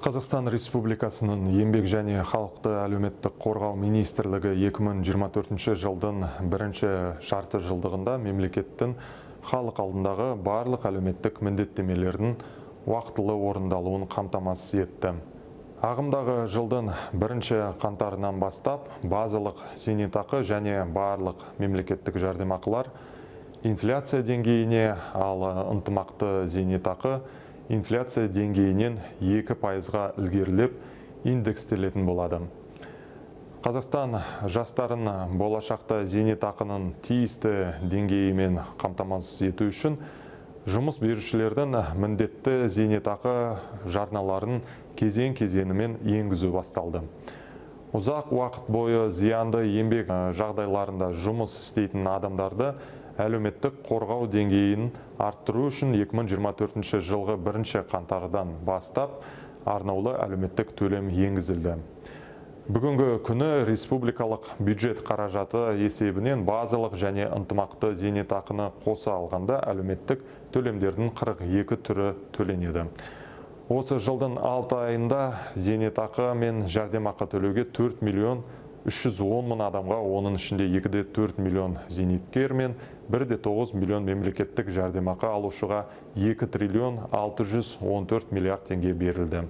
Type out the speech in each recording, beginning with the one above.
Қазақстан Республикасының еңбек және халықты әлеуметтік қорғау министрлігі 2024 жылдың бірінші жарты жылдығында мемлекеттің халық алдындағы барлық әлеуметтік міндеттемелердің уақытылы орындалуын қамтамасыз етті. Ағымдағы жылдың бірінші қаңтарынан бастап базалық зейнетақы және барлық мемлекеттік жәрдемақылар инфляция деңгейіне, ал ынтымақты зейнетақы инфляция деңгейінен 2%-ға ілгерілеп индекстелетін болады. Қазақстан жастарын болашақта зейнетақының тиісті деңгейімен қамтамасыз ету үшін жұмыс берушілердің міндетті зейнетақы жарналарын кезең-кезеңімен енгізу басталды. Ұзақ уақыт бойы зиянды еңбек жағдайларында жұмыс істейтін адамдарды әлеуметтік қорғау деңгейін арттыру үшін 2024 жылғы 1 қаңтардан бастап арнаулы әлеуметтік төлем енгізілді. Бүгінгі күні республикалық бюджет қаражаты есебінен базалық және ынтымақты зейнетақыны қоса алғанда әлеуметтік төлемдердің 42 түрі төленеді. Осы жылдың 6 айында зейнетақы мен жәрдемақы төлеуге 4 миллион 310 мың адамға, оның ішінде 2,4 миллион зейнеткер мен 1,9 миллион мемлекеттік жәрдемақы алушыға 2 триллион 614 миллиард теңге берілді.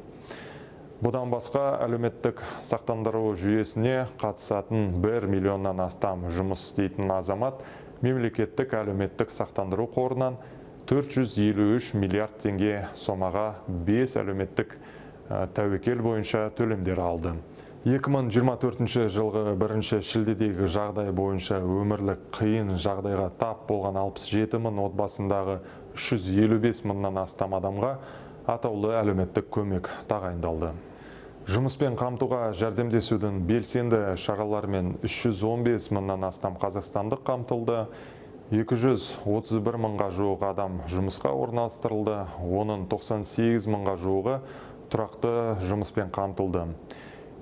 Бұдан басқа әлеуметтік сақтандыру жүйесіне қатысатын 1 миллионнан астам жұмыс істейтін азамат мемлекеттік әлеуметтік сақтандыру қорынан 453 миллиард теңге сомаға 5 әлеуметтік тәуекел бойынша төлемдер алды. 2024 жылғы 1 шілдедегі жағдай бойынша өмірлік қиын жағдайға тап болған 67 мың отбасындағы 355 мыңнан астам адамға атаулы әлеуметтік көмек тағайындалды. Жұмыспен қамтуға жәрдемдесудің белсенді шараларымен 315 мыңнан астам қазақстандық қамтылды, 231 мыңға жуық адам жұмысқа орналастырылды, оның 98 мыңға жуығы тұрақты жұмыспен қамтылды.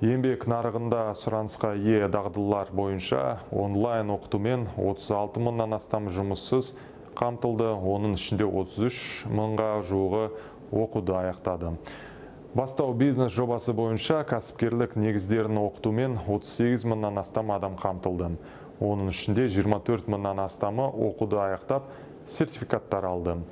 Еңбек нарығында сұранысқа ие дағдылар бойынша онлайн оқытумен 36 мыңнан астам жұмыссыз қамтылды, оның ішінде 33 мыңға жуығы оқуды аяқтады. Бастау бизнес жобасы бойынша кәсіпкерлік негіздерін оқытумен 38 мыңнан астам адам қамтылды. Оның ішінде 24 мыңнан астамы оқуды аяқтап, сертификаттар алды.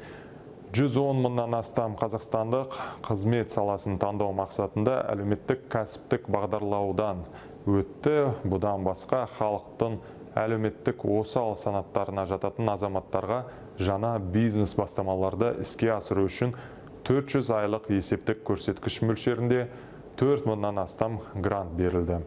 110 мыңнан астам қазақстандық қызмет саласын таңдау мақсатында әлеуметтік кәсіптік бағдарлаудан өтті. Бұдан басқа халықтың әлеуметтік осал санаттарына жататын азаматтарға жаңа бизнес бастамаларды іске асыру үшін 400 айлық есептік көрсеткіш мөлшерінде 4 мыңнан астам грант берілді.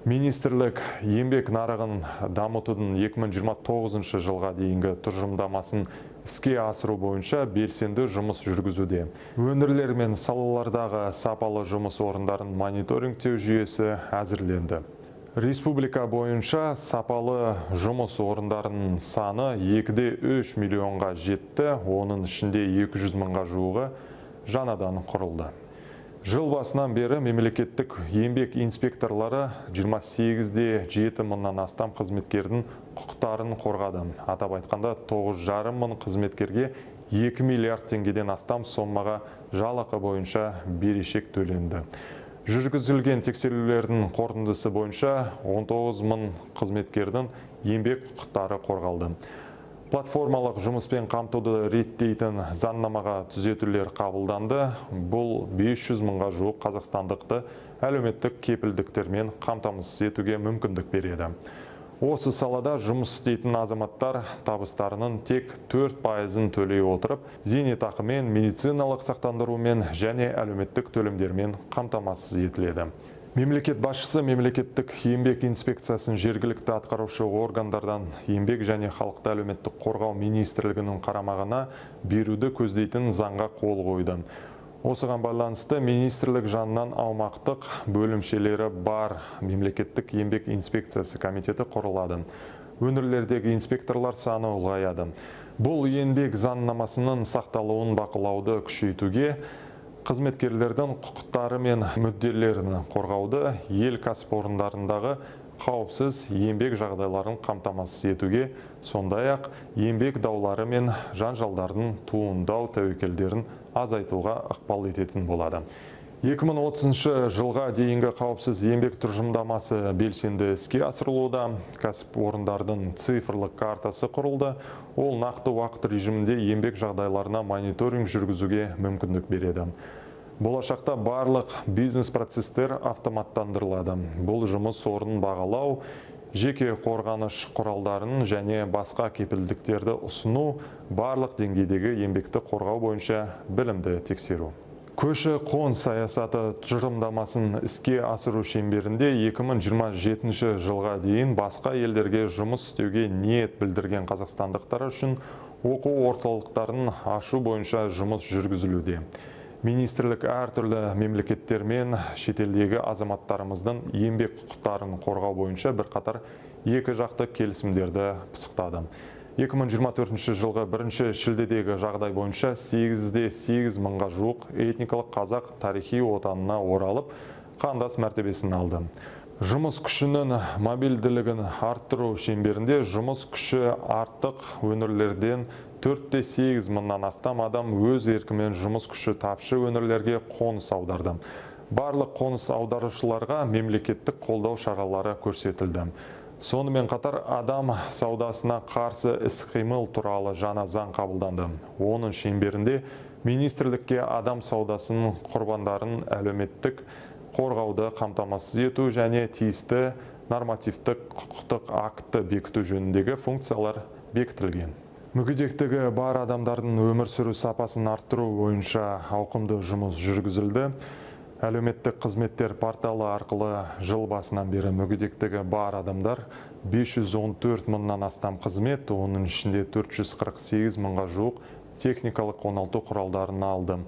Министрлік еңбек нарығын дамытудың 2029 жылға дейінгі тұжырымдамасын іске асыру бойынша белсенді жұмыс жүргізуде. Өңірлер мен салалардағы сапалы жұмыс орындарын мониторингтеу жүйесі әзірленді. Республика бойынша сапалы жұмыс орындарының саны 2,3 миллионға жетті, оның ішінде 200 мыңға жуығы жаңадан құрылды. Жыл басынан бері мемлекеттік еңбек инспекторлары 28,7 мыңнан астам қызметкердің құқықтарын қорғады. Атап айтқанда 9,5 мың қызметкерге 2 миллиард теңгеден астам сомаға жалақы бойынша берешек төленді. Жүргізілген тексерулердің қорытындысы бойынша 19 мың қызметкердің еңбек құқықтары қорғалды. Платформалық жұмыспен қамтуды реттейтін заңнамаға түзетулер қабылданды. Бұл 500 мыңға жуық қазақстандықты әлеуметтік кепілдіктермен қамтамасыз етуге мүмкіндік береді. Осы салада жұмыс істейтін азаматтар табыстарының тек 4%-ын төлей отырып, зейнетақымен, медициналық сақтандырумен және әлеуметтік төлемдермен қамтамасыз етіледі. Мемлекет басшысы мемлекеттік еңбек инспекциясын жергілікті атқарушы органдардан еңбек және халықты әлеуметтік қорғау министрлігінің қарамағына беруді көздейтін заңға қол қойды. Осыған байланысты министрлік жанынан аумақтық бөлімшелері бар мемлекеттік еңбек инспекциясы комитеті құрылады. Өңірлердегі инспекторлар саны ұлғаяды. Бұл еңбек заңнамасының сақталуын бақылауды күшейтуге, қызметкерлердің құқықтары мен мүдделерін қорғауды, ел кәсіпорындарындағы қауіпсіз еңбек жағдайларын қамтамасыз етуге, сондай-ақ еңбек даулары мен жанжалдардың туындау тәуекелдерін азайтуға ықпал ететін болады. 2030 жылға дейінгі қауіпсіз еңбек тұжырымдамасы белсенді іске асырылуда. Кәсіпорындардың цифрлық картасы құрылды. Ол нақты уақыт режимінде еңбек жағдайларына мониторинг жүргізуге мүмкіндік береді. Болашақта барлық бизнес процестер автоматтандырылады. Бұл жұмыс орнын бағалау, жеке қорғаныш құралдарын және басқа кепілдіктерді ұсыну, барлық деңгейдегі еңбекті қорғау бойынша білімді тексеру. Көші-қон саясаты тұжырымдамасын іске асыру шеңберінде 2027 жылға дейін басқа елдерге жұмыс істеуге ниет білдірген қазақстандықтар үшін оқу орталықтарын ашу бойынша жұмыс жүргізілуде. Министрлік әртүрлі мемлекеттер мен шетелдегі азаматтарымыздың еңбек құқықтарын қорғау бойынша бірқатар екі жақты келісімдерді пысықтады. 2024 жылғы 1 шілдедегі жағдай бойынша 8,8 мыңға жуық этникалық қазақ тарихи отанына оралып, қандас мәртебесін алды. Жұмыс күшінің мобильділігін арттыру шеңберінде жұмыс күші артық өңірлерден 4,8 мыңнан астам адам өз еркімен жұмыс күші тапшы өңірлерге қоныс аударды. Барлық қоныс аударушыларға мемлекеттік қолдау шаралары көрсетілді. Сонымен қатар адам саудасына қарсы іс-қимыл туралы жаңа заң қабылданды. Оның шеңберінде министрлікке адам саудасының құрбандарын әлеуметтік қорғауды қамтамасыз ету және тиісті нормативтік құқықтық акті бекіту жөніндегі функциялар бекітілген. Мүгедектігі бар адамдардың өмір сүру сапасын арттыру бойынша ауқымды жұмыс жүргізілді. Әлеуметтік қызметтер порталы арқылы жыл басынан бері мүгедектігі бар адамдар 514 мыңнан астам қызмет, оның ішінде 448 мыңға жуық техникалық оңалту құралдарын алды.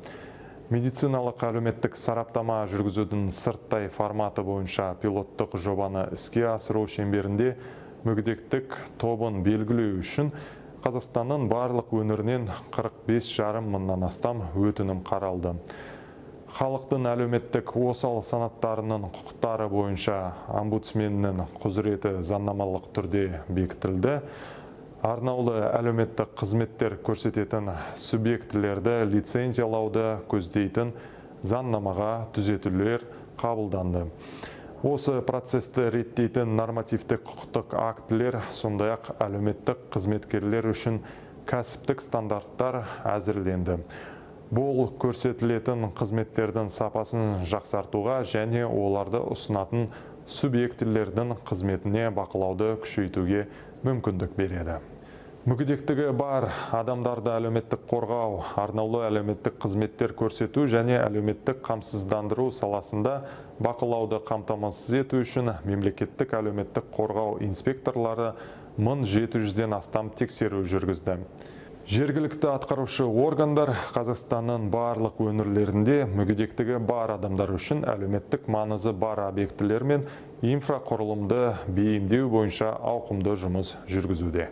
Медициналық әлеуметтік сараптама жүргізудің сырттай форматы бойынша пилоттық жобаны іске асыру шеңберінде мүгедектік тобын белгілеу үшін Қазақстанның барлық өңірінен 45,5 мыңнан астам өтінім қаралды. Халықтың әлеуметтік осал санаттарының құқықтары бойынша омбудсменнің құзыреті заңнамалық түрде бекітілді. Арнаулы әлеуметтік қызметтер көрсететін субъектілерді лицензиялауды көздейтін заңнамаға түзетулер қабылданды. Осы процесті реттейтін нормативтік құқықтық актілер, сондай-ақ әлеуметтік қызметкерлер үшін кәсіптік стандарттар әзірленді. Бұл көрсетілетін қызметтердің сапасын жақсартуға және оларды ұсынатын субъектілердің қызметіне бақылауды күшейтуге мүмкіндік береді. Мүгедектігі бар адамдарды әлеуметтік қорғау, арнаулы әлеуметтік қызметтер көрсету және әлеуметтік қамсыздандыру саласында бақылауды қамтамасыз ету үшін мемлекеттік әлеуметтік қорғау инспекторлары 1700-ден астам тексеру жүргізді. Жергілікті атқарушы органдар Қазақстанның барлық өңірлерінде мүгедектігі бар адамдар үшін әлеуметтік маңызы бар объектілер мен инфрақұрылымды бейімдеу бойынша ауқымды жұмыс жүргізуде.